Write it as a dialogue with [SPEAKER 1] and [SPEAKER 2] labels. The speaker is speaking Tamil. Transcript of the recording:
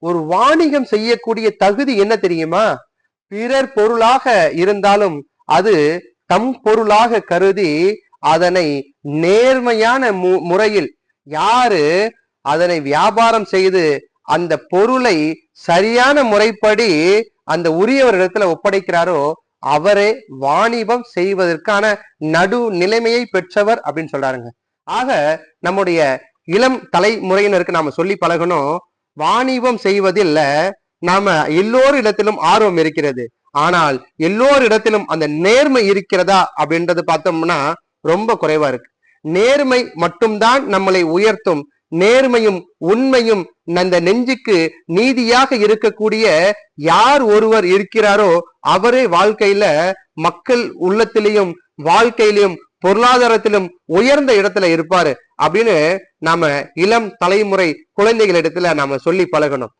[SPEAKER 1] ஒரு வாணிகம் செய்யக்கூடிய தகுதி என்ன தெரியுமா? பிறர் பொருளாக இருந்தாலும் அது தம் பொருளாக கருதி அதனை நேர்மையான முறையில் யாரு அதனை வியாபாரம் செய்து அந்த பொருளை சரியான முறைப்படி அந்த உரியவரிடத்துல ஒப்படைக்கிறாரோ அவரே வாணிபம் செய்வதற்கான நடு நிலைமையை பெற்றவர் அப்படின்னு சொல்றாருங்க. ஆக நம்முடைய இளம் தலைமுறையினருக்கு நாம சொல்லி பழகணும், வாணிபம் செய்வதில் நாம எல்லோரிடத்திலும் ஆர்வம் இருக்கிறது, ஆனால் எல்லோரிடத்திலும் அந்த நேர்மை இருக்கிறதா அப்படின்றது பார்த்தோம்னா ரொம்ப குறைவா இருக்கு. நேர்மை மட்டும்தான் நம்மளை உயர்த்தும். நேர்மையும் உண்மையும் அந்த நெஞ்சுக்கு நீதியாக இருக்கக்கூடிய யார் ஒருவர் இருக்கிறாரோ அவரே வாழ்க்கையில மக்கள் உள்ளத்திலையும் வாழ்க்கையிலும் பொருளாதாரத்திலும் உயர்ந்த இடத்துல இருப்பாரு அப்படின்னு நாம இளம் தலைமுறை குழந்தைகளிடத்துல நாம சொல்லி பழகணும்.